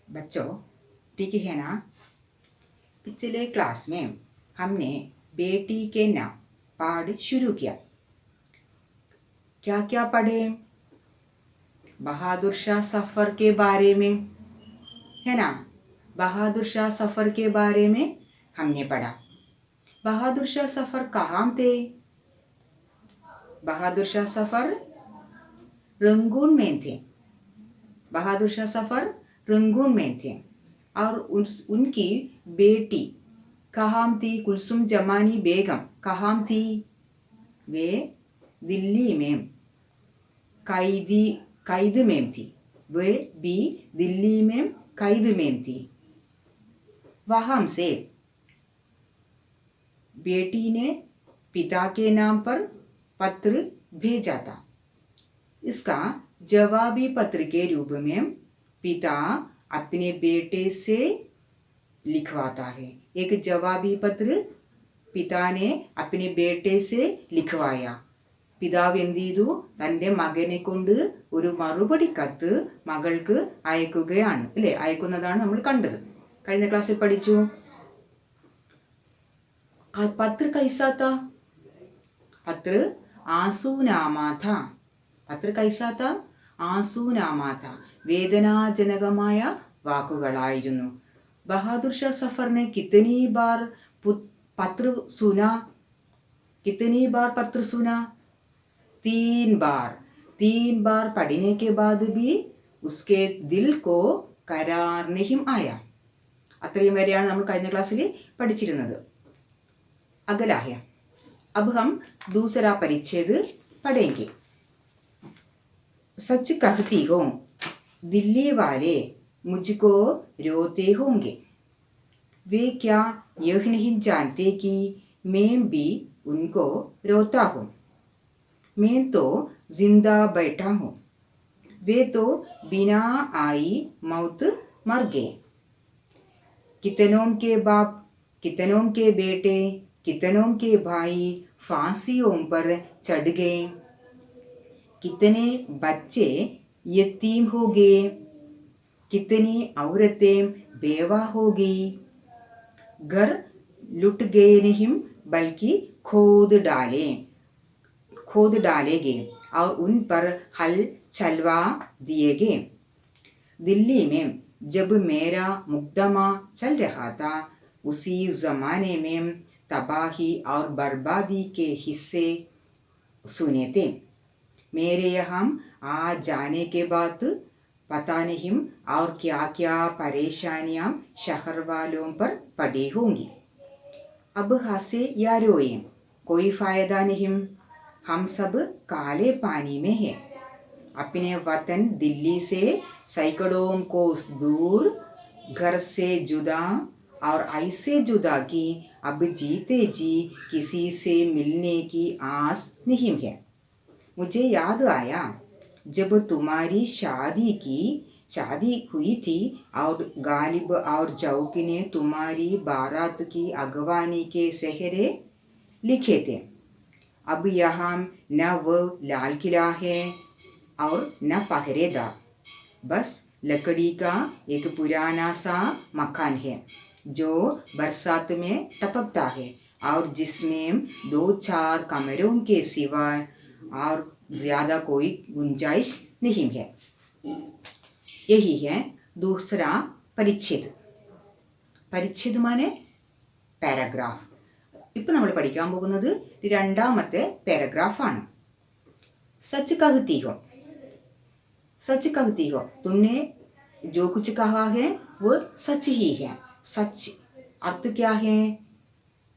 बच्चों ठीक है ना। पिछले क्लास में हमने बेटी के नाम पाठ शुरू किया। क्या क्या पढ़े? बहादुर शाह सफर के बारे में, है ना। बहादुर शाह सफर के बारे में हमने पढ़ा। बहादुर शाह सफर कहाँ थे? बहादुर शाह सफर रंगून में थे। बहादुर शाह सफर रंगून में थे और उनकी बेटी कहाँ थी? कुलसुम जमानी बेगम कहाँ थी? वे दिल्ली में कैद में थी। वे भी दिल्ली में कैद में थी। वहां से बेटी ने पिता के नाम पर पत्र भेजा था। इसका जवाबी पत्र के रूप में पिता अपने बेटे से लिखवाता है। एक जवाबी पत्र पिता ने अपने बेटे से लिखवाया। പിതാവ് എന്ത് ചെയ്തു? തൻ്റെ മകനെ കൊണ്ട് ഒരു മറുപടി കത്ത് മകൾക്ക് അയക്കുകയാണ്, അല്ലേ? അയക്കുന്നതാണ് നമ്മൾ കണ്ടത്, കഴിഞ്ഞ ക്ലാസ്സിൽ പഠിച്ചു. പത്ര കൈസാ താ? പത്ര ആസൂനാമാ താ. പത്ര കൈസാ താ? ആസൂനാമാ താ. വേദനാജനകമായ വാക്കുകളായിരുന്നു. ബഹാദുർ ഷാ സഫറിനെ കിത്തനി ബാർ പത്ര സുനാ? कितनी बार पत्र सुना? 3 बार. 3 बार पढ़ने के बाद भी उसके दिल को करार नहीं आया. അത്രയും വരെയാണ് നമ്മൾ കഴിഞ്ഞ ക്ലാസ്സിൽ പഠിച്ചിരുന്നത്. अगला है, अब हम दूसरा परिच्छेद पढ़ेंगे. सच कहती हो, दिल्ली वाले मुझको रोते होंगे. वे क्या यह नहीं जानते कि मैं भी उनको रोता हूँ. मैं तो जिंदा बैठा हूँ. वे तो बिना आई मौत मर गए. कितनों के बाप, कितनों के बेटे, कितनों के भाई फांसियों पर चढ़ गए. कितने बच्चे यतीम हो गए. कितनी औरतें बेवा हो गई. घर लुट गए नहीं बल्कि खोद डाले गए और उन पर हल चलवा दिए गए. दिल्ली में जब मेरा मुकदमा चल रहा था, उसी जमाने में तबाही और बर्बादी के हिस्से सुने थे. मेरे यहाँ आ जाने के बाद पता नहीं और क्या क्या परेशानियाँ शहर वालों पर पड़ी होंगी. अब हंसे या रोए कोई फायदा नहीं. हम सब काले पानी में हैं. अपने वतन दिल्ली से सैकड़ों कोस दूर, घर से जुदा, और ऐसे जुदा कि अब जीते जी किसी से मिलने की आस नहीं है. मुझे याद आया जब तुम्हारी शादी हुई थी और गालिब और जौकी ने तुम्हारी बारात की अगवानी के सेहरे लिखे थे. अब यहाँ न वो लाल किला है और न पहरेदार, बस लकड़ी का एक पुराना सा मकान है जो बरसात में टपकता है और जिसमें 2-4 कमरों के सिवाय और ज्यादा कोई गुंजाइश नहीं है. यही है दूसरा परिच्छेद. പരിച്ഛേദ് മാനെ പാരഗ്രാഫ്. ഇപ്പം നമ്മൾ പഠിക്കാൻ പോകുന്നത് രണ്ടാമത്തെ പാരഗ്രാഫാണ്. सच कहती हो. सच कहती हो. तुमने जो कुछ कहा है वो सच ही है. सच अर्थ क्या है?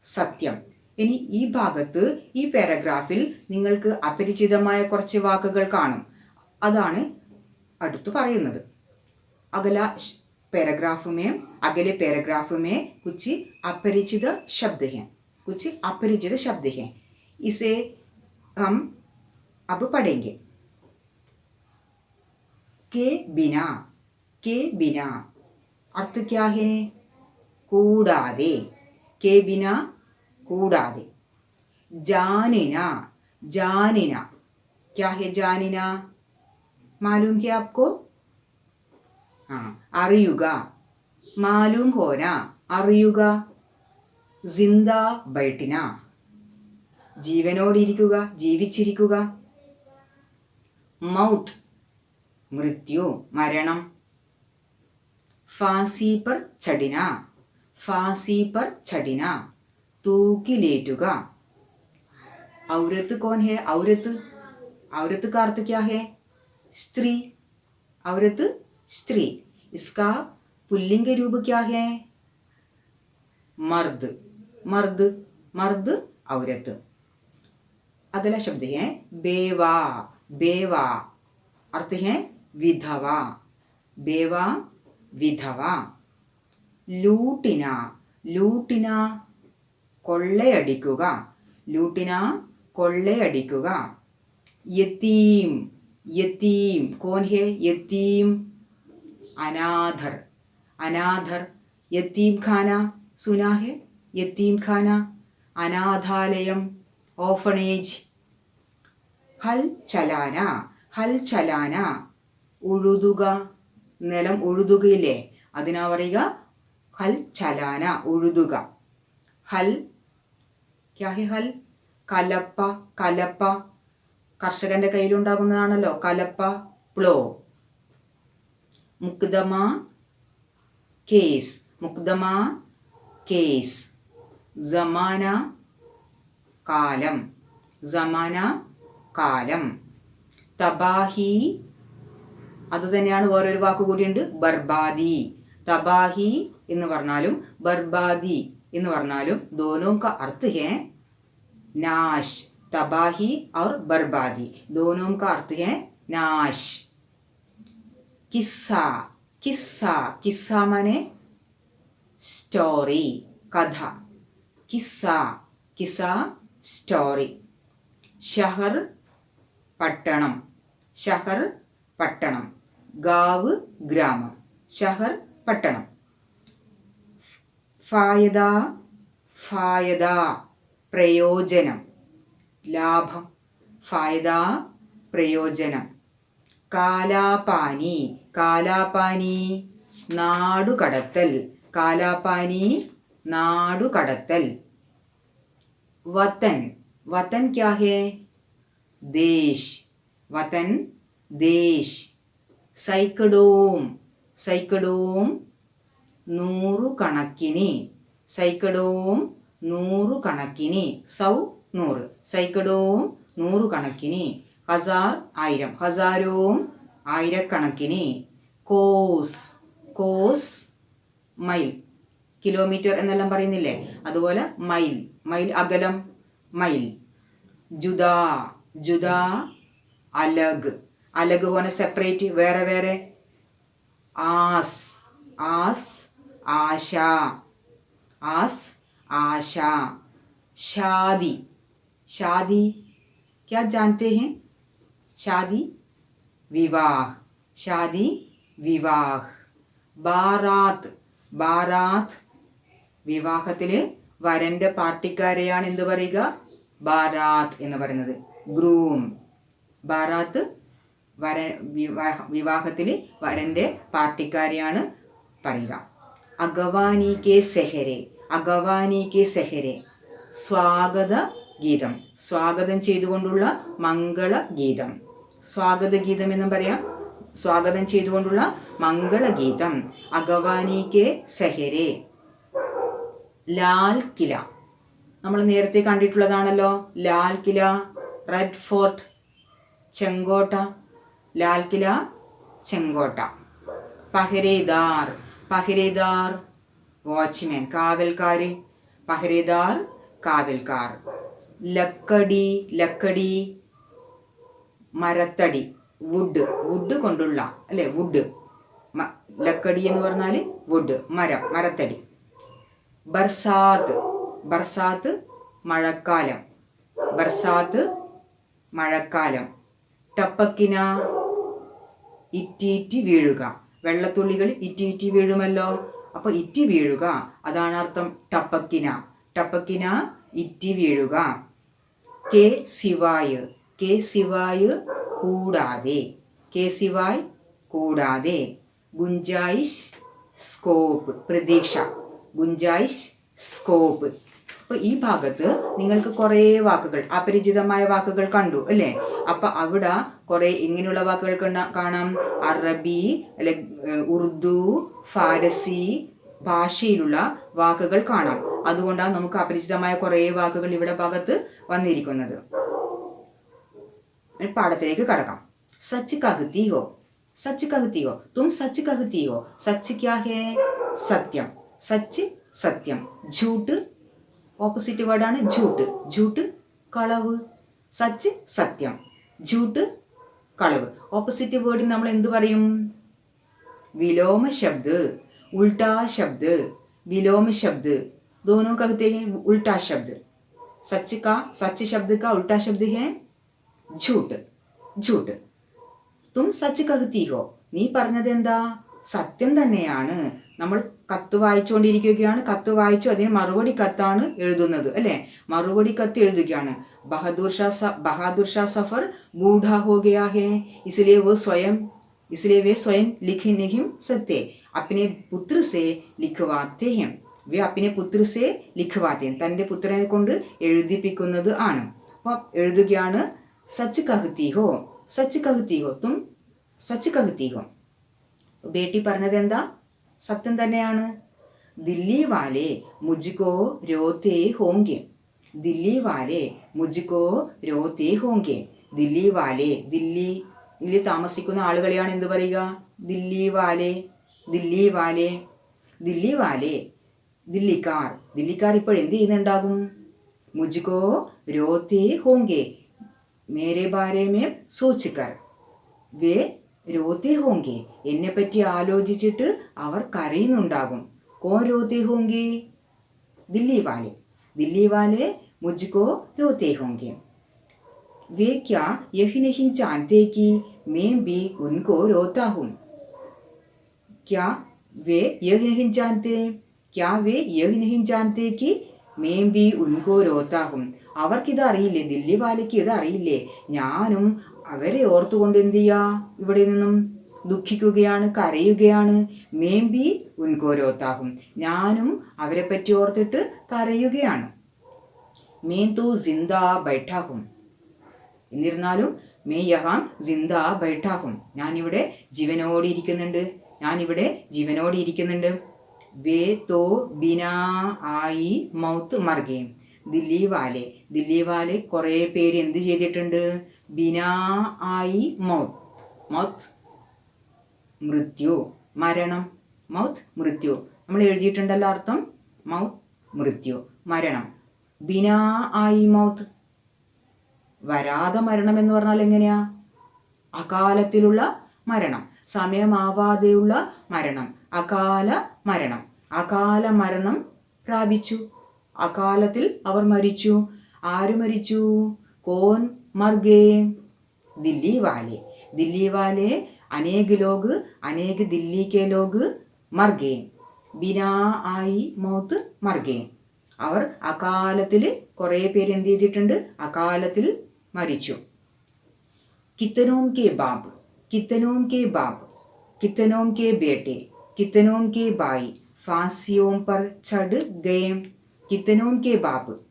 സത്യം. ഇനി ഈ ഭാഗത്ത് ഈ പാരഗ്രാഫിൽ നിങ്ങൾക്ക് അപരിചിതമായ കുറച്ച് വാക്കുകൾ കാണും. അതാണ് അടുത്ത് പറയുന്നത്. अगले पैराग्राफ में कुछ अपरिचित शब्द हैं. इसे हम अब पढ़ेंगे. के बिना अर्थ क्या है? കൂടാതെ. के बिना കൂടാതെ. जानिना क्या है? जानिना मालूम है आपको? അറിയുക. മാലൂം ഹോന, അറിയുക. ജിന്ദ ബൈഠിന, ജീവനോടിരിക്കുക, ജീവിച്ചിരിക്കുക. മൗത്ത്, മൃത്യു, മരണം. ഫാസി പർ ചടിന, ഫാസി പർ ചടിന, തൂക്കിലേറ്റുക. औरत कौन है? औरत, औरत का अर्थ क्या है? स्त्री, औरत स्त्री. इसका पुल्लिंग रूप क्या है? मर्द, मर्द, मर्द औरत. अगला शब्द है बेवा, बेवा अर्थ है विधवा, बेवा विधवा. ലൂട്ടിന, ലൂട്ടിന കൊള്ളയടിക്കുക, ലൂട്ടിന കൊള്ളയടിക്കുക. യതീം, യതീം കോൻ ഹെ? യതീം അനാഥർ, അനാഥർ. യതീം ഖാന സുനാ ഹെ? യതീം ഖാന അനാഥാലയം, ഓഫണേജ്. ഹൽ ചലാന, ഹൽ ചലാന ഉഴുതുക, നിലം ഉഴുതുകയില്ലേ, അതിനാ പറയുക ഹൽ ചലാന, ഉഴുതുക. ഹൽ ക്യാ ഹെ? ഹൽ കലപ്പ, കലപ്പ കർഷകന്റെ കയ്യിലുണ്ടാകുന്നതാണല്ലോ കലപ്പ, പ്ലോ. മുക്തമ കേസ്, മുക്തമ കേസ്. ജമാന കാലം, ജമാന കാലം. തബാഹി, അത് തന്നെയാണ് വേറൊരു വാക്ക് കൂടിയുണ്ട്, ബർബാദി. തബാഹി എന്ന് പറഞ്ഞാലും ബർബാദി എന്ന് പറഞ്ഞാലും दोनों का अर्थ है नाश. तबाही और बर्बादी दोनों का अर्थ है नाश. किस्सा, किस्सा, किस्सा माने स्टोरी, कഥ. किस्सा, किस्सा स्टोरी. शहर പട്ടണം, शहर പട്ടണം. गाँव ഗ്രാമം, शहर പട്ടണം. ഫായദ, ഫായദ പ്രയോജനം, ലാഭം. ഫായദ പ്രയോജനം. കാലാപാനി, കാലാപാനി നാടുകടത്തൽ, കാലാപാനി നാടുകടത്തൽ. വതൻ, വതൻ ക്യാ ഹെ? ദേശ്, വതൻ ദേശ്. സൈക്കഡോം, സൈക്കഡോം നൂറുകണക്കിന്, സൈക്കഡോം നൂറുകണക്കിന്. സൗ നൂറ്, സൈക്കഡോം നൂറുകണക്കിന്. ഹസാർ ആയിരം, ഹസാരോം ആയിരക്കണക്കിന്. കോസ്, കോസ് മൈൽ, കിലോമീറ്റർ എന്നെല്ലാം പറയുന്നില്ലേ, അതുപോലെ മൈൽ, മൈൽ അകലം, മൈൽ. ജുദാ, ജുദാ അലഗ്, അലഗ് പോലെ സെപ്പറേറ്റ്, വേറെ വേറെ. ആസ്, ആസ് ആശ, ആസ് ആശ. शादी, शादी क्या जानते हैं? शादी विवाह, शादी विवाह. ബാറാത്ത്, ബാറാത്ത് വിവാഹത്തിൽ വരൻ്റെ പാർട്ടിക്കാരെയാണ് എന്ത് പറയുക? ബാരാത്ത് എന്ന് പറയുന്നത്. ഗ്രൂം, ബാരാത്ത് വിവാഹത്തിൽ വരൻ്റെ പാർട്ടിക്കാരെയാണ് പറയുക. അഗവാനി കെ സെഹരെ, അഗവാനി കെ സെഹരെ സ്വാഗത ഗീതം, സ്വാഗതം ചെയ്തുകൊണ്ടുള്ള മംഗളഗീതം. സ്വാഗത ഗീതം എന്നും പറയാം, സ്വാഗതം ചെയ്തുകൊണ്ടുള്ള മംഗളഗീതം. അഗവാനി കെ സെഹരെ. ലാൽ കില നമ്മൾ നേരത്തെ കണ്ടിട്ടുള്ളതാണല്ലോ, ലാൽ കില, റെഡ് ഫോർട്ട്, ചെങ്കോട്ട. ലാൽ കില, ചെങ്കോട്ട. പഹരേദാർ, പഹരേദാർ വാച്ച്മാൻ, കാവൽക്കാർ. പഹരേദാർ കാവൽക്കാർ. ലക്കടി, ലക്കടി മരത്തടി, വുഡ്, വുഡ് കൊണ്ടുള്ള അല്ലെ, വുഡ്. ലക്കടി എന്ന് പറഞ്ഞാൽ വുഡ്, മരം, മരത്തടി. ബർസാത്ത്, ബർസാത്ത് മഴക്കാലം, ബർസാത്ത് മഴക്കാലം. ടപ്പക്കിന ഇറ്റിയിറ്റി വീഴുക, വെള്ളത്തുള്ളികൾ ഇറ്റിയിറ്റി വീഴുമല്ലോ, അപ്പൊ ഇറ്റി വീഴുക അതാണ് അർത്ഥം ടപ്പക്കിന. ടപ്പക്കിന ഇറ്റി വീഴുക. കെ സിവായ്, കെ സിവായ് കൂടാതെ, കെ സിവായ് കൂടാതെ. ഗുഞ്ചായിഷ്, സ്കോപ്പ്, പ്രതീക്ഷ. ഗുഞ്ചായിഷ്, സ്കോപ്പ്. അപ്പൊ ഈ ഭാഗത്ത് നിങ്ങൾക്ക് കുറേ വാക്കുകൾ, അപരിചിതമായ വാക്കുകൾ കണ്ടു അല്ലേ? അപ്പൊ അവിടെ കുറെ ഇങ്ങനെയുള്ള വാക്കുകൾ കാണാം. അറബി, അല്ലെ ഉറുദു, ഫാരസി ഭാഷയിലുള്ള വാക്കുകൾ കാണാം. അതുകൊണ്ടാണ് നമുക്ക് അപരിചിതമായ കുറേ വാക്കുകൾ ഇവിടെ ഭാഗത്ത് വന്നിരിക്കുന്നത്. പാഠത്തിലേക്ക് കടക്കാം. സച്ച് കഹ്തി ഹോ. സച്ച് കഹ്തി ഹോ. തും സച്ച് കഹ്തി ഹോ. സച്ച് ക്യാ ഹേ? സത്യം. സച്ച് സത്യം. ഝൂട്ട് ഓപ്പോസിറ്റ് വേർഡാണ് ഝൂട്ട്. ഝൂട്ട് കളവ്. സച്ച് സത്യം. ഝൂട്ട് കളവ്. ഓപ്പോസിറ്റ് വേർഡിന് നമ്മൾ എന്ത് പറയും? വിലോമ ശബ്ദ്, ഉൾട്ടാ ശബ്ദ്. विलोम शब्द दोनों कहते हैं उल्टा शब्द. सच शब्द का उल्टा शब्द है झूठ. झूठ. തും സച്ച് കഹ്തി ഹോ. നീ പറഞ്ഞത് എന്താ? സത്യം തന്നെയാണ്. നമ്മൾ കത്ത് വായിച്ചുകൊണ്ടിരിക്കുകയാണ്. കത്ത് വായിച്ചു അതിന് മറുപടി കത്താണ് എഴുതുന്നത് അല്ലെ? മറുപടി കത്ത് എഴുതുകയാണ്. बहादुर शाह सफर बूढ़ा हो गया है इसलिए वे स्वयं लिख नहीं सकते. अपने पुत्र से लिखवाते हैं. वे अपने पुत्र से लिखवाते हैं. തന്റെ പുത്രനെ കൊണ്ട് എഴുതിപ്പിക്കുന്നത് ആണ്. അപ്പോൾ എഴുതുകയാണ് സച്ച് കഹ്തി ഹോ. സച്ച് കഹ്തി ഹോ. തും സച്ച് കഹ്തി ഹോ. ബേട്ടി പറഞ്ഞത് എന്താ? സത്യം തന്നെയാണ്. ദില്ലി വാലെ മുജ്കോ രോത്തെ ഹോങ്കെ. ദില്ലി വാലെ മുജ്കോ രോത്തെ ഹോങ്കെ. ദില്ലി വാലെ, ദില്ലിയിൽ താമസിക്കുന്ന ആളുകളെയാണ് എന്ത് പറയുക? ദില്ലി വാലെ. ദില്ലി വാലെ. ദില്ലി വാലെ ദില്ലിക്കാർ. ദില്ലിക്കാർ ഇപ്പോൾ എന്ത് ചെയ്യുന്നുണ്ടാകും? മുജ്കോ രോത്തെ ഹോങ്കെ. മേരെ ബാരെ മേ സോച്ച് കർ വേ രോത്തെ ഹോങ്കെ. എന്നെ പറ്റി ആലോചിച്ചിട്ട് അവർ കരയുന്നുണ്ടാകും. കോൻ രോത്തെ ഹോങ്കെ? ദില്ലി വാലെ. ദില്ലി വാലെ മുജ്കോ രോത്തെ ഹോങ്കെ. वे क्या यही नहीं जानते कि मैं भी उनको रोता हूँ. क्या वे यह नहीं जानते? क्या वे यह नहीं जानते कि मैं भी उनको रोता हूँ. അവർക്കിത് അറിയില്ലേ? ദില്ലി വാലയ്ക്ക് ഇത് അറിയില്ലേ? ഞാനും അവരെ ഓർത്തുകൊണ്ട് എന്ത് ചെയ്യാ? ഇവിടെ നിന്നും ദുഃഖിക്കുകയാണ്, കരയുകയാണ്. മേം ബി ഉൻകോ രോത്താഹും. ഞാനും അവരെ പറ്റി ഓർത്തിട്ട് കരയുകയാണ്. മേം തോ ജിന്ദാ ബൈഠാഹും. എന്നിരുന്നാലും മേ യഹാൻ ജിന്ദാ ബൈഠാഹും. ഞാനിവിടെ ജീവനോടെ ഇരിക്കുന്നുണ്ട്. ഞാനിവിടെ ജീവനോടെ ഇരിക്കുന്നുണ്ട്. വേ തോ ബിനാ ആയി മൗത്ത് മർഗേ. ദില്ലി വാലെ. ദില്ലി വാലെ കുറേ പേര് എന്ത് ചെയ്തിട്ടുണ്ട്? ബിനാ ആയി മൗത്ത്. മൗത്ത് മൃത്യു, മരണം. മൗത്ത് മൃത്യു. നമ്മൾ എഴുതിയിട്ടുണ്ടല്ലോ അർത്ഥം. മൗത്ത് മൃത്യു, മരണം. ബിനാ ആയി മൗത്ത് വരാതെ മരണം എന്ന് പറഞ്ഞാൽ എങ്ങനെയാ? അകാലത്തിലുള്ള മരണം, സമയമാവാതെയുള്ള മരണം, അകാല മരണം. അകാല മരണം പ്രാപിച്ചു. അകാലത്തിൽ അവർ മരിച്ചു. ആര് മരിച്ചു? കോൻ മർഗേ? ദില്ലി വാലെ. ദില്ലി വാലെ അനേക ലോഗ്, അനേക ദില്ലി കെ ലോഗ് മർഗേ. ബിനാ ആയി മൗത്ത് മർഗേ. അവർ അകാലത്തിൽ കുറേ പേര് എന്ത് ചെയ്തിട്ടുണ്ട്? അകാലത്തിൽ മരിച്ചു. കിത്തനോം കെ ബാബ്, കിത്തനോം കെ ബാബ്, കിത്തനോം കെ ബേटे, कितनों के भाई फांसियों पर चढ़ गए. कितनों के बाप.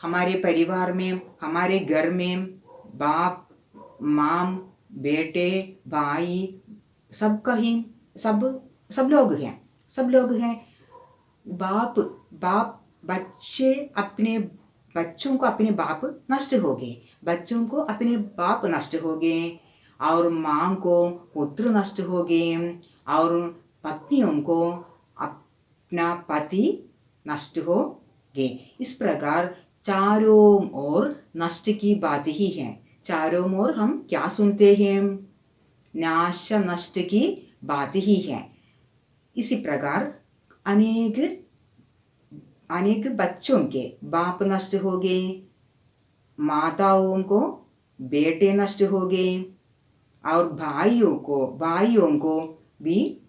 हमारे परिवार में, हमारे घर में बाप, माम, बेटे, भाई सब कहीं सब लोग हैं. सब लोग हैं. बाप बच्चे अपने बच्चों को अपने बाप नष्ट हो गए. बच्चों को अपने बाप नष्ट हो गए. और माँ को पुत्र नष्ट हो गए. और पत्नियों को अपना पति नष्ट हो गए. इस प्रकार चारों ओर नष्ट की बात ही है. चारों ओर हम क्या सुनते हैं? नाश नष्ट की बात ही है. इसी प्रकार अनेक बच्चों के बाप नष्ट हो गए. माताओं को बेटे नष्ट हो गए. और भाइयों को भी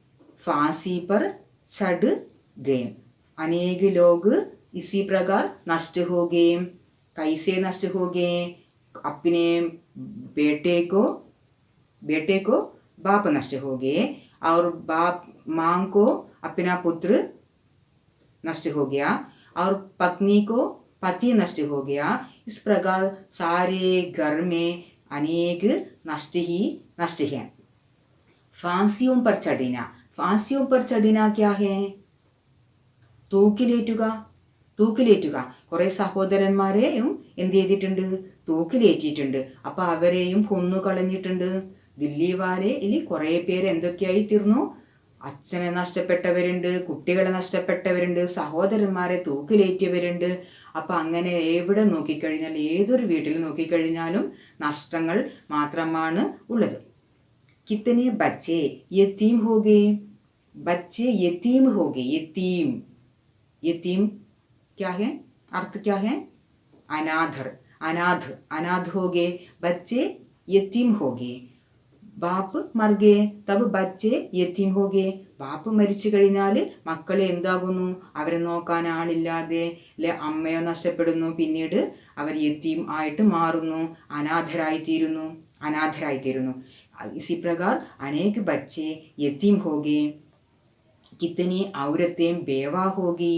फांसी पर चढ़ गए. अनेक लोग इसी प्रकार नष्ट हो गए. कैसे नष्ट हो गए? अपने बेटे को बाप नष्ट हो गए. और बाप माँ को अपना पुत्र नष्ट हो गया और पत्नी को पति नष्ट हो गया। इस प्रकार सारे घर में अनेक नष्ट ही नष्ट हैं। फांसियों पर चढ़ना, फांसियों पर चढ़ना क्या है? തൂക്കിലേറ്റുക, തൂക്കിലേറ്റുക. കുറെ സഹോദരന്മാരെയും എന്ത് ചെയ്തിട്ടുണ്ട്? തൂക്കിലേറ്റിയിട്ടുണ്ട്. അപ്പൊ അവരെയും കൊന്നു കളഞ്ഞിട്ടുണ്ട്. ദില്ലി വാലയിൽ കുറെ പേര് എന്തൊക്കെയായി തീർന്നു? അച്ഛനെ നഷ്ടപ്പെട്ടവരുണ്ട്, കുട്ടികളെ നഷ്ടപ്പെട്ടവരുണ്ട്, സഹോദരന്മാരെ തൂക്കിലേറ്റിയവരുണ്ട്. അപ്പൊ അങ്ങനെ എവിടെ നോക്കിക്കഴിഞ്ഞാൽ, ഏതൊരു വീട്ടിൽ നോക്കിക്കഴിഞ്ഞാലും നഷ്ടങ്ങൾ മാത്രമാണ് ഉള്ളത്. കിത്തനെ ബച്ചേ യതീം ഹോ ഗയേ, बच्चे यतीम हो गए. यतीम, यतीम क्या है? अर्थ क्या है? अनाथर, अनाथ, अनाथ हो गए. बच्चे यतीम हो गए. ബാപ്പ് മർഗെ തബ് ബച്ചെ യത്തീം ഹോ ഗേ. ബാപ്പ് മരിച്ചു കഴിഞ്ഞാൽ മക്കളെ എന്താകുന്നു? അവരെ നോക്കാൻ ആളില്ലാതെ അമ്മയോ നഷ്ടപ്പെടുന്നു. പിന്നീട് അവർ യത്തീം ആയിട്ട് മാറുന്നു, അനാഥരായിത്തീരുന്നു, അനാഥരായിത്തീരുന്നു. इसी प्रकार अनेक बच्चे यतीम हो गए. कितनी औरतें बेवा होगी,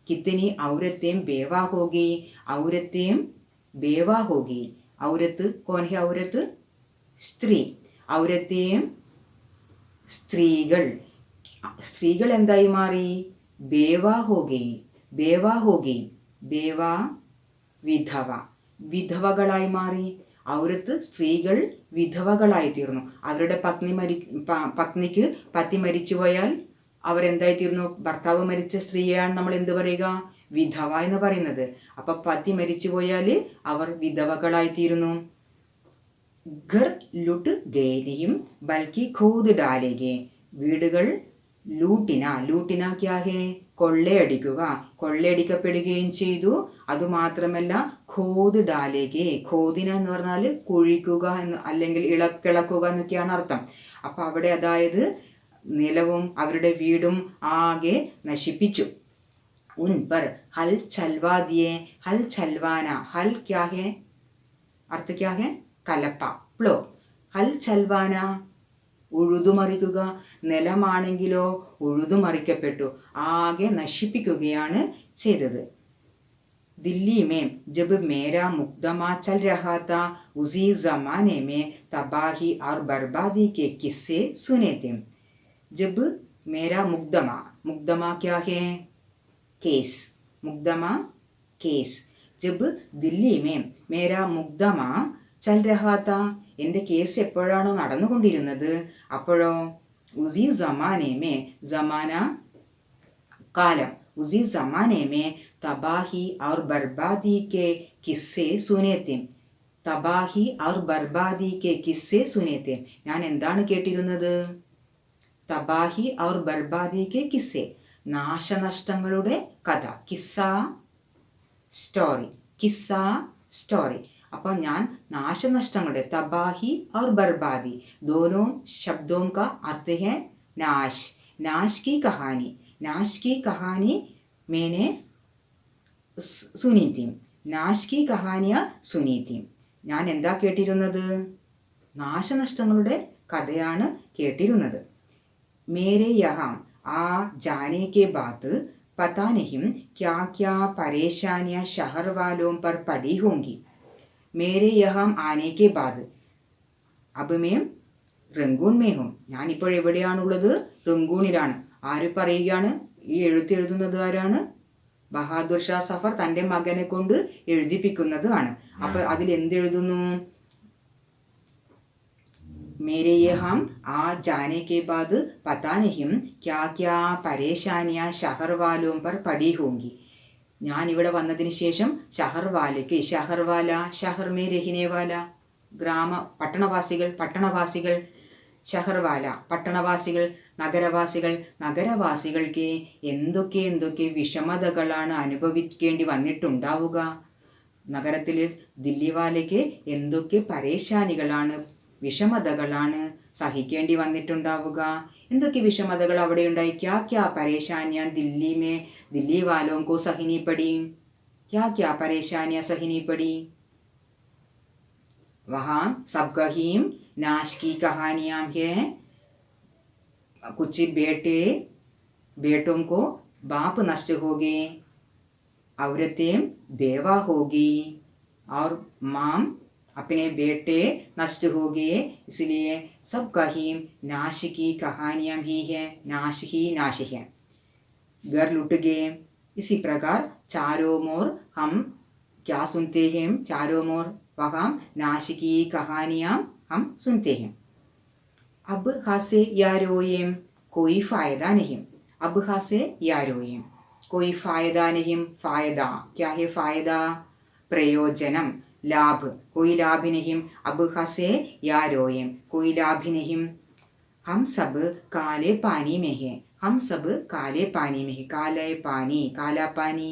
कितनी औरतें बेवा होगी. औरतें बेवा होगी. औरत कौन है? औरत स्त्री. औरतें സ്ത്രീകൾ, സ്ത്രീകൾ എന്തായി മാറി? ബേവാ ഹോഗി, ബേവാ ഹോഗി. ബേവാ വിധവ, വിധവകളായി മാറി. ഔരത്ത് സ്ത്രീകൾ വിധവകളായി തീർന്നു. അവരുടെ പത്നിക്ക് പതി മരിച്ചു പോയാൽ അവരെന്തായി തീർന്നു? ഭർത്താവ് മരിച്ച സ്ത്രീയാണ് നമ്മൾ എന്ത് പറയുക? വിധവ എന്ന് പറയുന്നത്. അപ്പൊ പതി മരിച്ചു പോയാൽ അവർ വിധവകളായി തീരുന്നു. ഘർ ലുട്ട് ഗേനെയും ബൽക്കി ഖോദ് ഡാലേഗെ. വീടുകൾ ലൂട്ടിന, ലൂട്ടിന ക്യാ ഹേ? കൊള്ളയടിക്കുക, കൊള്ളയടിക്കപ്പെടുകയും ചെയ്തു. അതുമാത്രമല്ല ഖോദ് ഡാലേഗെ. ഖോദിന എന്ന് പറഞ്ഞാൽ കുഴിക്കുക എന്ന്, അല്ലെങ്കിൽ ഇളക്കിളക്കുക എന്നൊക്കെയാണ് അർത്ഥം. അപ്പൊ അവിടെ അതായത് നിലവും അവരുടെ വീടും ആകെ നശിപ്പിച്ചു. ഉൻ പർ ഹൽ ചൽവാ ദിയെ. ഹൽ ചൽവാന, ഹൽ ക്യാ ഹേ? അർത്ഥ ക്യാ ഹേ? കലപ്പ, പ്ലോ. ഹൽ ചൽവാന ഉഴുതുമറിക്കുക. നിലമാണെങ്കിലോ ഉഴുതുമറിക്കപ്പെട്ടു, ആകെ നശിപ്പിക്കുകയാണ് ചെയ്തത്. दिल्ली में जब मेरा मुकदमा चल रहा था उसी जमाने में तबाही और बर्बादी के किस्से सुने थे. जब मेरा मुकदमा, मुकदमा क्या है? केस, मुकदमा केस. जब दिल्ली में मेरा मुकदमा ചൽ രഹാത്ത, എൻ്റെ കേസ് എപ്പോഴാണോ നടന്നുകൊണ്ടിരുന്നത് അപ്പോഴോ ഉസി ജമാനേമേ, ജമാന കാലം, ഉസി ജമാനേമേ തബാഹി ഔർ ബർബാദി കെ കിസ്സെ സുനേത്തെ. തബാഹി ഔർ ബർബാദി കെ കിസ്സെ സുനേത്തെ. ഞാൻ എന്താണ് കേട്ടിരുന്നത്? തബാഹി ഔർ ബർബാദി കെ കിസ്സെ, നാശനഷ്ടങ്ങളുടെ കഥ. കിസ്സ സ്റ്റോറി, കിസ്സ സ്റ്റോറി. അപ്പം ഞാൻ നാശനഷ്ടങ്ങളുടെ, തബാഹി और बर्बादी दोनों शब्दों का अर्थ है नाश. नाश की कहानी, नाश की कहानी मैंने सुनी थी. नाश की कहानियाँ सुनी थी. ഞാൻ എന്താ കേട്ടിരുന്നത്? നാശനഷ്ടങ്ങളുടെ കഥയാണ് കേട്ടിരുന്നത്. മേരെ യഹാം ആ ജാനെ കെ ബാത് പതാ നഹീം ക്യാ ക്യാ പരേശാനിയാ ശഹർ വാലോം പർ പടി ഹോംഗി. മേരെ യഹാം ആനെ കെ ബാദ് അബ് മേം റംഗൂൺ മേ ഹും. ഞാനിപ്പോൾ എവിടെയാണുള്ളത്? റംഗൂണിലാണ്. ആര് പറയുകയാണ്? ഈ എഴുതുന്നത് ആരാണ്? ബഹാദുർ ഷാ സഫർ തൻ്റെ മകനെ കൊണ്ട് എഴുതിപ്പിക്കുന്നത് ആണ്. അപ്പൊ അതിൽ എന്തെഴുതുന്നു? മേരെ യഹാം ആ ജാനെ കെ ബാദ് പതാ നഹീം ക്യാ ക്യാ പരേശാനിയാ ശഹർ വാലോം പർ പടി ഹോംഗി. ഞാൻ ഇവിടെ വന്നതിന് ശേഷം ഷഹർവാലയ്ക്ക്, ഷഹർവാല ഷഹർ മേ രഹിനേവാല, പട്ടണവാസികൾ, പട്ടണവാസികൾ, ഷഹർവാല പട്ടണവാസികൾ, നഗരവാസികൾ, നഗരവാസികൾക്ക് എന്തൊക്കെ എന്തൊക്കെ വിഷമതകളാണ് അനുഭവിക്കേണ്ടി വന്നിട്ടുണ്ടാവുക. നഗരത്തിൽ ദില്ലിവാലയ്ക്ക് എന്തൊക്കെ പരേശാനികളാണ്, വിഷമതകളാണ് സഹിക്കേണ്ടി വന്നിട്ടുണ്ടാവുക. എന്തൊക്കെ വിഷമതകൾ അവിടെ ഉണ്ടായി? ക്യാ ക്യാ പരേശാനിയാ ദില്ലി മേ ദില്ലി വാലോം കോ സഹിനി പടി. ക്യാ ക്യാ പരേശാനിയാ സഹിനി പടി. വഹാം സബ് കഹീം നാശ് കി കഹാനിയാം ഹേ. कुछ बेटों को बाप नष्ट हो गए, औरतें बेवा होगी, और माँ अपने बेटे नष्ट हो गए, इसलिए सबका ही नाश की कहानियाँ भी है, नाश ही नाश है। घर लुट गए। इसी प्रकार चारों ओर हम क्या सुनते हैं, चारों ओर वहाँ नाश की कहानियाँ हम सुनते हैं। अब हंसे या रोए कोई फायदा नहीं, अब हंसे या रोए कोई फायदा नहीं। फायदा क्या है? फायदा प्रयोजनम, लाभ, कोई लाभ नहीं। अब हंसे या रोए कोई लाभ नहीं। हम सब काले पानी में हैं, हम सब काले पानी में है। काले पानी, काला पानी,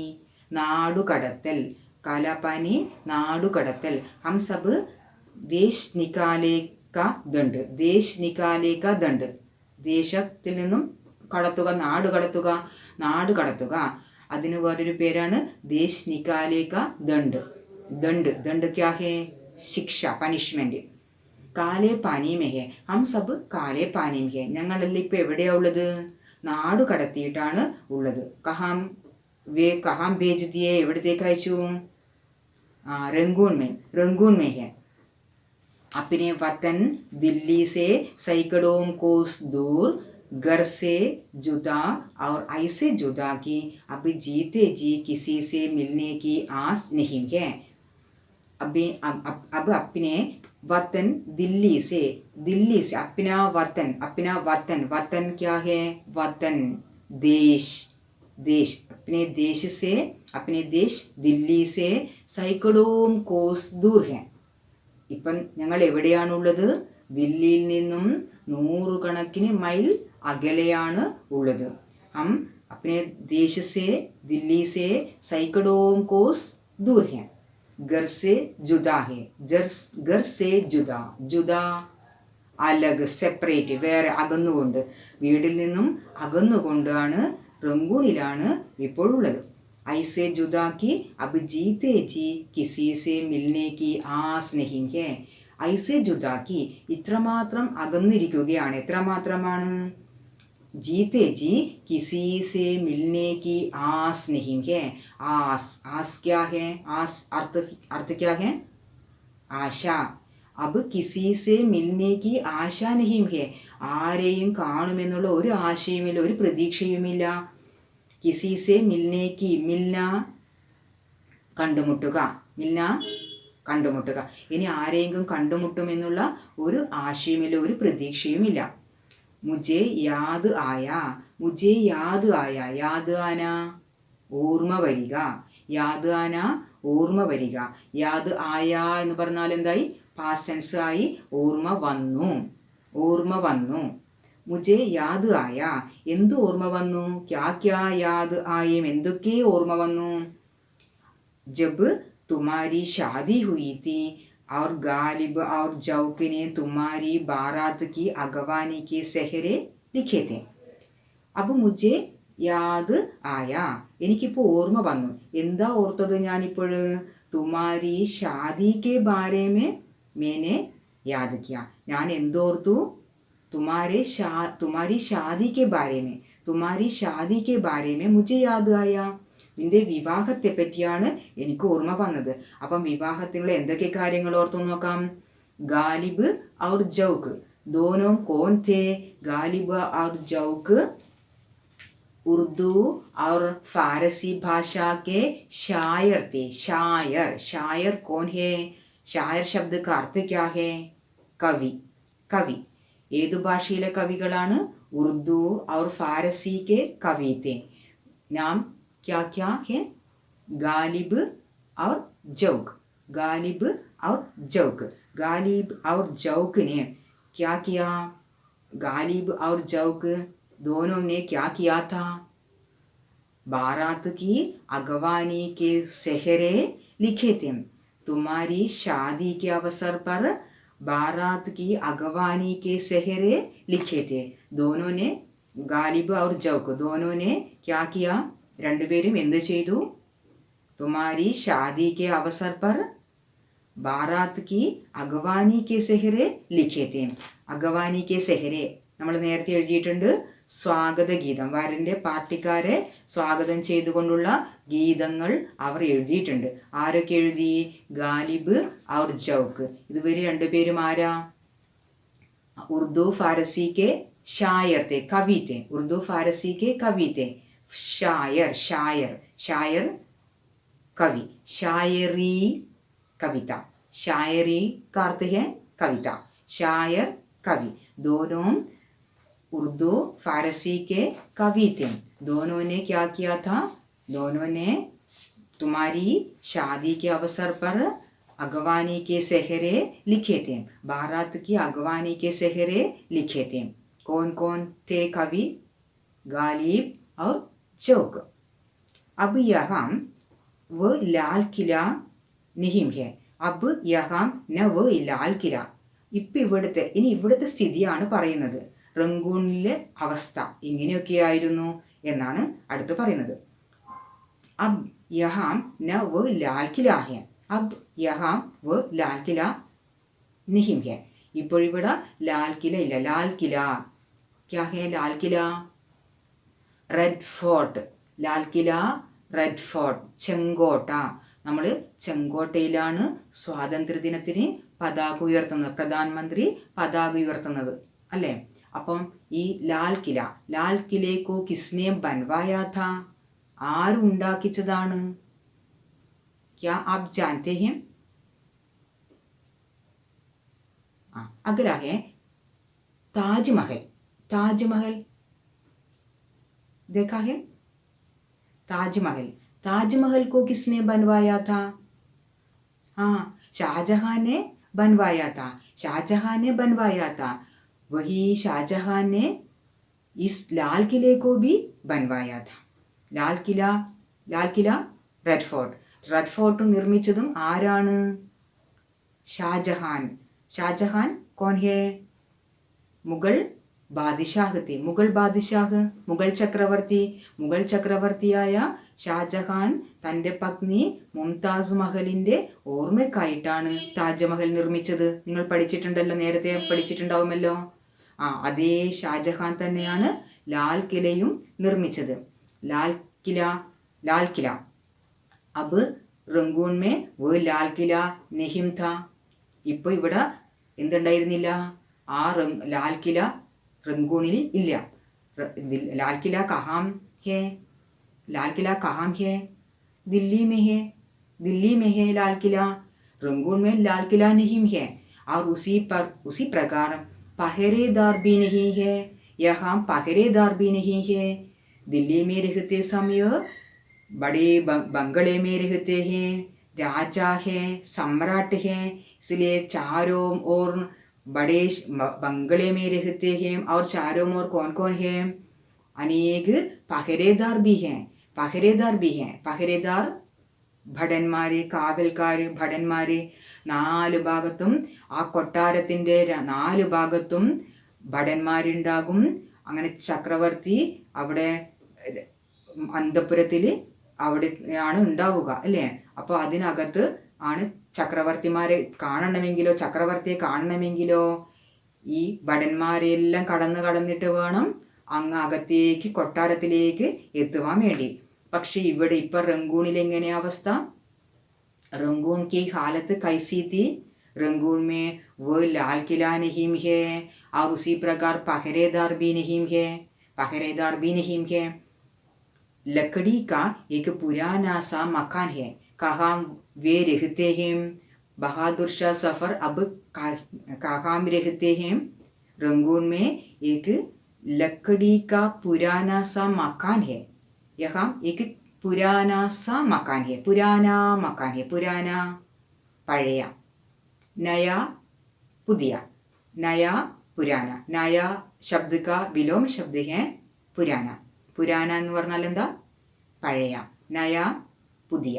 നാടുകടത്തൽ, കാലാപാനി നാടുകടത്തൽ. हम सब देश निकाले का दंड, देश निकाले का दंड, ദേശത്തിൽ നിന്നും കടത്തുക, നാട് കടത്തുക, നാട് കടത്തുക. അതിന് വേറൊരു പേരാണ് ദേശ് നികാലേ കാ ദണ്ഡ്. ദണ്ഡ്, ദണ്ഡ് ക്യാ ഹേ? ശിക്ഷ, പനിഷ്മെന്റ്. കാലേ പാനി മേ ഹെ, ഹം സബ് കാലേ പാനി മേ ഹെ. ഞങ്ങളെല്ലാം ഇപ്പൊ എവിടെയാ ഉള്ളത്? നാട് കടത്തിയിട്ടാണ് ഉള്ളത്. കഹാം ഭേജ് ദിയേ, എവിടത്തേക്ക് അയച്ചു? रंगून में है. अपने वतन दिल्ली से सैकड़ों कोस दूर घर से जुदा और ऐसे जुदा कि अब जीते जी किसी से मिलने की आस नहीं है. अब अपने वतन दिल्ली से अपना वतन, वतन क्या है? वतन देश, अपने देश दिल्ली से സൈക്കഡോം കോസ് ദൂർ ഹെ. ഇപ്പം ഞങ്ങൾ എവിടെയാണുള്ളത്? ദില്ലിയിൽ നിന്നും 100 കണക്കിന് മൈൽ അകലെയാണ് ഉള്ളത്. ഹം അപ്നെ ദേശ സേ, ദില്ലി സേ സൈക്കഡോം കോസ് ദൂർ ഹെ. घर से जुदा है, घर से जुदा, जुदा അലഗ്, സെപ്പറേറ്റ്, വേറെ, അകന്നുകൊണ്ട്, വീട്ടിൽ നിന്നും അകന്നുകൊണ്ടാണ് റംഗൂണിലാണ് ഇപ്പോഴുള്ളത്. ऐसे जुदा की अब जीते जी किसी से मिलने की आस नहीं है. ऐसे जुदा की, ഇത്രമാത്രം അകന്നിരിക്കുകയാണ്. എത്രമാത്രമാണ്? जीते जी किसी से मिलने की आस नहीं है. आस क्या है? आस अर्थ क्या है? आशा. अब किसी से मिलने की आशा नहीं है. ആരെയും കാണുമെന്നുള്ള ഒരു ആശയുമില്ല, ഒരു പ്രതീക്ഷയുമില്ല. കിസി സെ മിൽനെ കി, മിൽന കണ്ടുമുട്ടുക, മിൽന കണ്ടുമുട്ടുക. ഇനി ആരെയെങ്കിലും കണ്ടുമുട്ടുമെന്നുള്ള ഒരു ആശയമില്ല, ഒരു പ്രതീക്ഷയുമില്ല. മുജെ യാദ് ആയ, മുജെ യാദ് ആയ, യാദ് ആന ഓർമ്മ വരിക, യാദ് ആന ഓർമ്മ വരിക. യാദ് ആയ എന്ന് പറഞ്ഞാൽ എന്തായി? പാസ്റ്റ് ടെൻസ് ആയി. ഓർമ്മ വന്നു, ഓർമ്മ വന്നു. മുജെ യാദ് ആയ, എന്ത് ഓർമ്മ വന്നു? ക്യാ ക്യാ യാദ് ആയേം, എന്തൊക്കെ ഓർമ്മ വന്നു? ജബ് തുമാരി ഷാദി ഹുയി തി और गालिब और जौक ने तुम्हारी बारात की अगवानी के सेहरे लिखे थे. अब मुझे യാദ് ആയ, എനിക്കിപ്പോൾ ഓർമ്മ വന്നു. എന്താ ഓർത്തത് ഞാനിപ്പോൾ? തുമാരി Shaadi K Bare may മേനെ Yaad Kia. ഞാൻ എന്തോർത്തു? तुम्हारी शादी के बारे में, तुम्हारी शादी के बारे में मुझे याद आया. നിന്റെ വിവാഹത്തെ പറ്റിയാണ് എനിക്ക് ഓർമ്മ വന്നത്. അപ്പം വിവാഹത്തിലുള്ള എന്തൊക്കെ കാര്യങ്ങൾ ഓർത്തു നോക്കാം. ഗാലിബ് ഔർ ജൗക്ക് दोनों कौन थे? गालिब और जौक उर्दू और फारसी भाषा के शायर थे. शायर, शायर कौन है? शायर शब्द का अर्थ क्या है? कवि, कवि. ഏതു ഭാഷയിലെ കവികളാണ്? ഉറുദു और फारसी के कवि थे. नाम क्या क्या है? गालिब और जौक, गालिब और जौक. गालिब और जौक ने क्या किया? गालिब और जौक दोनों ने क्या किया था? बारात की अगवानी के सेहरे लिखे थे. तुम्हारी शादी के अवसर पर बारात की अगवानी के सेहरे लिखे थे. दोनों ने, गालिब और जौक दोनों ने क्या किया? രണ്ടുപേരും എന്ത് ചെയ്തു? തുമാരി ഷാദി കെ അവസർ പർ ബാരാത്ത് കി അഗവാനി കെ സെഹരെ ലിഖേ തെ. അഗവാനി കെ സെഹരെ, നമ്മൾ നേരത്തെ എഴുതിയിട്ടുണ്ട് സ്വാഗത ഗീതം. വരൻ്റെ പാർട്ടിക്കാരെ സ്വാഗതം ചെയ്തുകൊണ്ടുള്ള ഗീതങ്ങൾ അവർ എഴുതിയിട്ടുണ്ട്. ആരൊക്കെ എഴുതി? ഗാലിബ് ഔർ ജൗക്ക്. ഇതുവരെ രണ്ടുപേരും ആരാ? उर्दू फारसी के शायर थे, कवि थे. उर्दू फारसी के कवि थे. शायर शायर शायर कवि. शायरी कविता. शायरी का अर्थ है कविता. शायर कवि. दोनों उर्दू फारसी के कवि थे. दोनों ने क्या किया था? दोनों ने तुम्हारी शादी के अवसर पर अगवानी के सेहरे लिखे थे. बारात की अगवानी के सेहरे लिखे थे. कौन कौन थे कवि? गालिब और चौक. अब यहाँ वो लाल किला नहीं है. अब यहाँ न वो लाल किला. ഇപ്പം ഇവിടുത്തെ സ്ഥിതിയാണ് പറയുന്നത്. റങ്കൂണിലെ അവസ്ഥ ഇങ്ങനെയൊക്കെയായിരുന്നു എന്നാണ് അടുത്ത് പറയുന്നത്. അബ് യഹാം ന വോ ലാൽ കില ഹെ. अब यहाँ वो लाल किला नहीं है. ഇപ്പോഴിവിടെ ലാൽ കില ഇല്ല. ലാൽ കില क्या है? Lal Qila red fort. Lal Qila Red Fort ചെങ്കോട്ട. നമ്മൾ ചെങ്കോട്ടയിലാണ് സ്വാതന്ത്ര്യദിനത്തിന് പതാക ഉയർത്തുന്നത്. പ്രധാനമന്ത്രി പതാക ഉയർത്തുന്നത് അല്ലേ? അപ്പം ഈ ലാൽ കിലേക്കോ കിസ്നെ ബൻവായാ था? ആരുണ്ടാക്കിച്ചതാണ്? क्या आप जानते हैं? अगला है ताजमहल. ताजमहल देखा है? ताजमहल. ताजमहल को किसने बनवाया था? हाँ, शाहजहां ने बनवाया था. शाहजहां ने बनवाया था. वही शाहजहां ने इस लाल किले को भी बनवाया था. Lal Qila red fort. Red fort നിർമ്മിച്ചതും ആരാണ്? ഷാജഹാൻ. ഷാജഹാൻ കോൻ ഹേ? മുഗൾ ബാദിഷാഹ് थे. മുഗൾ ബാദിഷാഹ് മുഗൾ ചക്രവർത്തി. മുഗൾ ചക്രവർത്തിയായ ഷാജഹാൻ തൻ്റെ പത്നി മുംതാസ് മഹലിൻ്റെ ഓർമ്മയ്ക്കായിട്ടാണ് താജ്മഹൽ നിർമ്മിച്ചത്. നിങ്ങൾ പഠിച്ചിട്ടുണ്ടല്ലോ, നേരത്തെ പഠിച്ചിട്ടുണ്ടാവുമല്ലോ. അതേ ഷാജഹാൻ തന്നെയാണ് ലാൽ കിലയും നിർമ്മിച്ചത്. ലാൽ കില. अब रंगून में वो लाल किला नहीं था. ഇപ്പോൾ ഇവിടെ എന്തുണ്ടായിരുന്നില്ല? ആ ലാൽ കില റങ്കൂണിൽ ഇല്ല. लाल किला कहाँ है? लाल किला कहाँ है? दिल्ली में है. दिल्ली में है लाल किला. रंगून में लाल किला नहीं है. और उसी प्रकार पहरेदार भी नहीं है. यहाँ पहरेदार भी नहीं है. दिल्ली में रहते समय बड़े बंगले में रहते हैं. राजा है, सम्राट है, इसलिए चारों ओर बड़े बंगले में रहते हैं. और चारों ओर कौन कौन है? अनेक पहरेदार भी हैं. पहरेदार ഭടന്മാര്, കാവൽക്കാര്, ഭടന്മാര്. 4 ഭാഗത്തും ആ കൊട്ടാരത്തിൻ്റെ 4 ഭാഗത്തും ഭടന്മാരുണ്ടാകും. അങ്ങനെ ചക്രവർത്തി അവിടെ അന്തപുരത്തിൽ അവിടെയാണ് ഉണ്ടാവുക അല്ലേ? അപ്പോൾ അതിനകത്ത് ആണ് ചക്രവർത്തിയെ കാണണമെങ്കിലോ ഈ ഭടന്മാരെല്ലാം കടന്നിട്ട് വേണം അങ്ങ് അകത്തേക്ക് കൊട്ടാരത്തിലേക്ക് എത്തുവാൻ വേണ്ടി. പക്ഷെ ഇവിടെ ഇപ്പം റങ്കൂണിൽ എങ്ങനെ അവസ്ഥ? रंगून की हालत कैसी थी? रंगून में वो लाल किला नहीं है और उसी प्रकार पहरेदार भी नहीं है. लकड़ी का एक पुराना सा मकान है. कहाँ वे रहते हैं? बहादुर शाह सफर अब कहाँ रहते हैं? रंगून में एक लकड़ी का पुराना सा मकान है. यहाँ एक पुराना सा मकान है. पुराना പഴയ. नया पुदिया. नया पुराना. नया शब्द का विलोम शब्द है पुराना. പുരാന എന്ന് പറഞ്ഞാൽ എന്താ? പഴയ. നയ പുതിയ.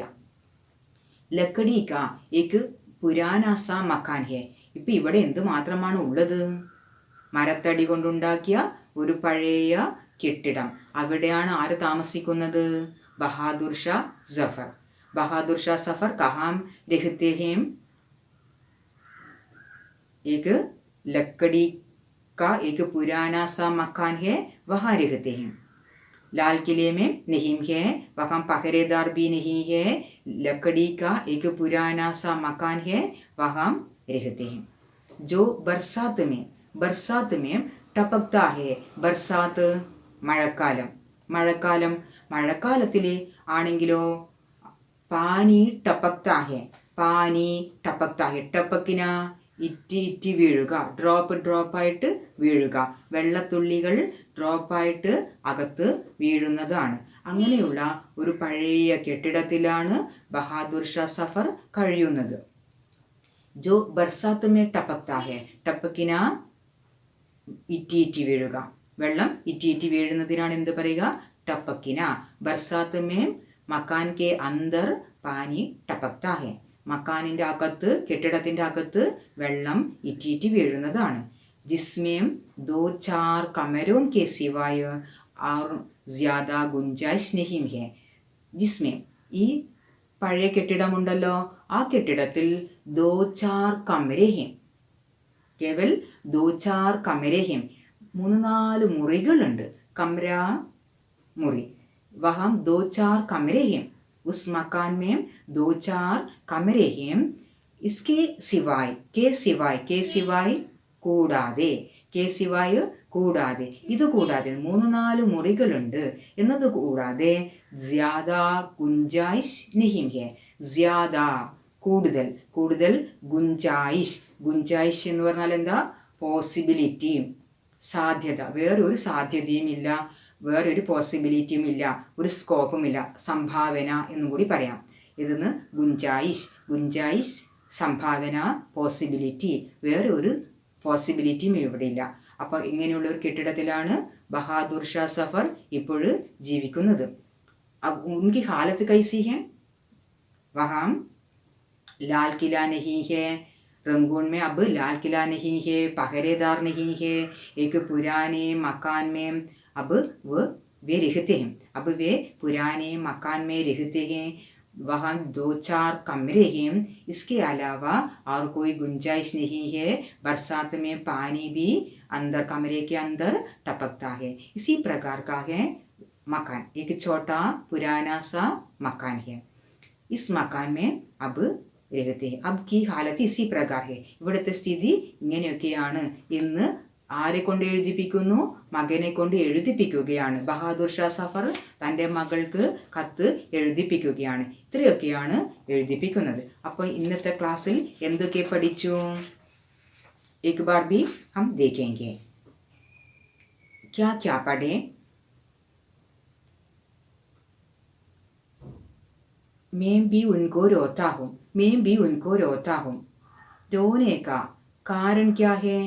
ലക്കടി കാ ഏക്ക് പുരാന സാ മക്കാൻ ഹെ. ഇപ്പം ഇവിടെ എന്ത് മാത്രമാണ് ഉള്ളത്? മരത്തടി കൊണ്ടുണ്ടാക്കിയ ഒരു പഴയ കെട്ടിടം. അവിടെയാണ് ആര് താമസിക്കുന്നത്? ബഹാദുർ ഷാ സഫർ കഹാം രഹത്തെ ഹേം? एक लकड़ी का एक पुराना सा मकान है, वहाँ रहते हैं। लाल किले में नहीं है, वहाँ पहरेदार भी नहीं है। लकड़ी का एक पुराना सा मकान है, वहाँ रहते हैं। जो बरसात में टपकता है, ബർസാത്ത് മഴക്കാലത്തിൽ ആണെങ്കിലോ പാനി ടപക്താ ഹെ, ടപക്കിന ഇറ്റി വീഴുക, ഡ്രോപ്പായിട്ട് വീഴുക, വെള്ളത്തുള്ളികൾ ഡ്രോപ്പായിട്ട് അകത്ത് വീഴുന്നതാണ്. അങ്ങനെയുള്ള ഒരു പഴയ കെട്ടിടത്തിലാണ് ബഹാദൂർ ഷാ സഫർ കഴിയുന്നത്. ജോ ബർസാത്ത് മേ ടപക്താ ഹെ, ടപക്കിന ഇറ്റി വീഴുക, വെള്ളം ഇറ്റി വീഴുന്നതിനാണ് എന്ത് പറയുക? ടപക്കിന. ബർസാത്ത് മേ മക്കാൻ കെ അന്തർ പാനി ടപക്താ ഹെ, മക്കാനിന്റെ അകത്ത്, കെട്ടിടത്തിന്റെ അകത്ത് വെള്ളം ഇറ്റി വീഴുന്നതാണ്. ജിസ്മേം ദോ ചാർ കമരോം കെ സിവായ और ज्यादा गुंजाइश नहीं है. ജിസ്മേ, ഈ പഴയ കെട്ടിടമുണ്ടല്ലോ, ആ കെട്ടിടത്തിൽ ദോ ചാർ കമരെ ഹെ, കേവൽ ദോ ചാർ കമരെ ഹെ, 3-4 മുറികളുണ്ട്. കമര മുറി. വഹാം ദോ ചാർ കമരെ ഹെ, ഉസ് മകാൻ മേം ദോ ചാർ കമരെ ഹെ. ഇസ്കെ സിവായ്, കെ സിവായ് കൂടാതെ, ഇത് കൂടാതെ 3-4 മുറികളുണ്ട് എന്നത് കൂടാതെ ജ്യാദാ ഗുഞ്ചായിഷ് നഹീം ഹെ, ജ്യാദാ കൂടുതൽ ഗുഞ്ചായിഷ് എന്ന് പറഞ്ഞാൽ എന്താ? പോസിബിലിറ്റി, സാധ്യത. വേറൊരു സാധ്യതയും ഇല്ല, വേറൊരു പോസിബിലിറ്റിയും ഇല്ല, ഒരു സ്കോപ്പും ഇല്ല. സംഭാവന എന്നും കൂടി പറയാം. ഇതെന്ന് ഗുഞ്ചായിഷ് സംഭാവന, പോസിബിലിറ്റി. വേറെ ഒരു പോസിബിലിറ്റിയും ഇവിടെ ഇല്ല. അപ്പോൾ ഇങ്ങനെയുള്ള ഒരു കെട്ടിടത്തിലാണ് ബഹാദൂർ ഷാ സഫർ ഇപ്പോൾ ജീവിക്കുന്നത്. ഉनकी हालत कैसी है? वहाँ लाल किला नहीं है, रंगून में अब लाल किला नहीं है, पहरेदार नहीं है, एक पुराने मकान में अब वे रहते हैं. अब वे पुराने मकान में रहते हैं. वहाँ 2-4 कमरे हैं. इसके अलावा और कोई गुंजाइश नहीं है. बरसात में पानी भी अंदर कमरे के अंदर टपकता है. इसी प्रकार का है मकान. एक छोटा पुराना सा मकान है. इस मकान में अब रहते हैं. अब की हालत इसी प्रकार है. ഇവിടുത്തെ സ്ഥിതി ഇങ്ങനെയൊക്കെയാണ് എന്ന് ആരെ കൊണ്ട് എഴുതിപ്പിക്കുന്നു? മകനെ കൊണ്ട് എഴുതിപ്പിക്കുകയാണ്. ബഹാദൂർ ഷാ സഫർ തൻ്റെ മകൾക്ക് കത്ത് എഴുതിപ്പിക്കുകയാണ്. ഇത്രയൊക്കെയാണ് എഴുതിപ്പിക്കുന്നത്. അപ്പോൾ ഇന്നത്തെ ക്ലാസ്സിൽ എന്തൊക്കെ പഠിച്ചു? एक बार भी हम देखेंगे. क्या पढ़े? मैं भी उनको रोता हूँ. रोने का कारण क्या है?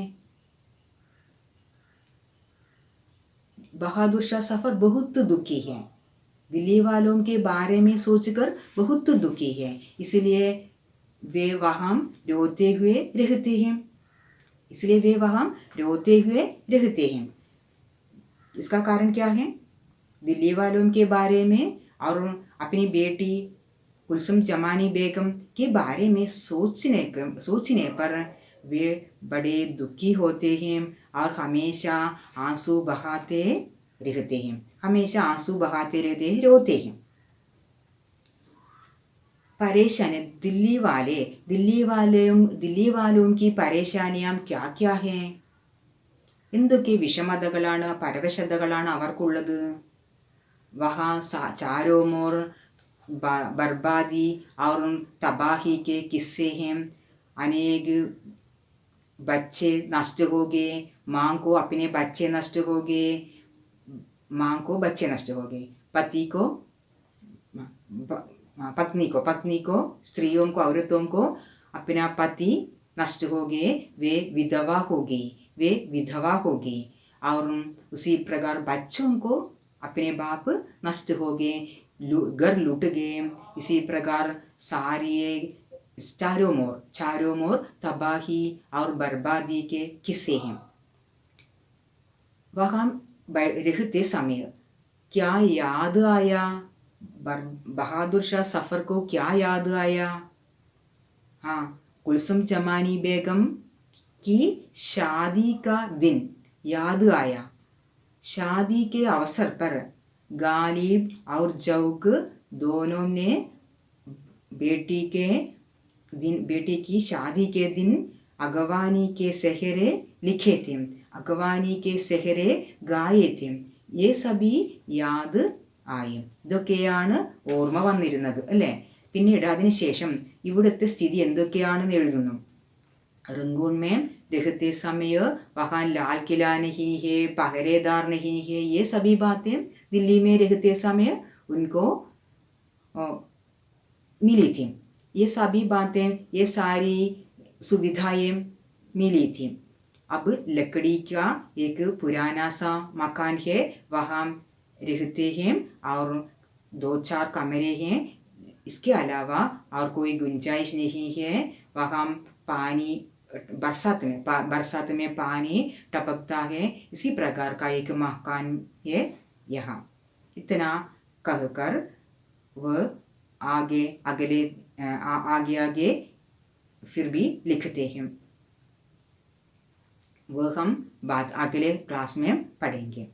बहादुर शाह सफर बहुत दुखी है. दिल्ली वालों के बारे में सोचकर बहुत दुखी है, इसलिए वे वहाँ रोते हुए रहते हैं. इसका कारण क्या है? दिल्ली वालों के बारे में और अपनी बेटी कुलसुम जमानी बेगम के बारे में सोचने पर वे बड़े दुखी होते हैं और हमेशा आंसू बहाते रहते हैं, रोते हैं. परेशानी दिल्ली वालों की परेशानियां क्या क्या हैं? എന്തൊക്കെ വിഷമതകളാണ്, പരവശതകളാണ് അവർക്കുള്ളത്? വഹാ ചാരോമോർ बर्बादी और तबाही के किस्से हैं. अनेक बच्चे नष्ट हो गए. माँ को अपने बच्चे नष्ट हो गए. पत्नी को स्त्रियों को, औरतों को अपना पति नष्ट हो गए. वे विधवा हो गई. और उसी प्रकार बच्चों को अपने बाप नष्ट हो गए, घर लूट गए. इसी प्रकार सारे चारों ओर तबाही और बर्बादी के किस्से हैं. वहाँ रहते समय क्या याद आया? बहादुर शाह सफर को क्या याद आया? हाँ, कुलसुम जमानी बेगम की शादी का दिन याद आया। शादी के अवसर पर गालिब और जौक दोनों ने बेटी की शादी के दिन अगवानी के सेहरे लिखे थे, अगवानी के सेहरे गाये थे, ये सभी याद ആയി. ഇതൊക്കെയാണ് ഓർമ്മ വന്നിരുന്നത് അല്ലേ. പിന്നീട് അതിനുശേഷം ഇവിടുത്തെ സ്ഥിതി എന്തൊക്കെയാണെന്ന് എഴുതുന്നു. रंगून में रहते समय वहाँ लाल किला नहीं है, पहरेदार नहीं है, ये सभी बातें दिल्ली में रहते समय उनको मिली थी. ये सभी बातें, ये सारी सुविधाएं मिली थी. अब लकड़ी का एक पुराना सा मकान है, वहाँ रहते हैं और 2-4 कमरे हैं. इसके अलावा और कोई गुंजाइश नहीं है. वहाँ पानी बरसात में पानी टपकता है. इसी प्रकार का एक मकान है यहाँ. इतना कहकर वह आगे फिर भी लिखते हैं. वह हम अगले क्लास में पढ़ेंगे.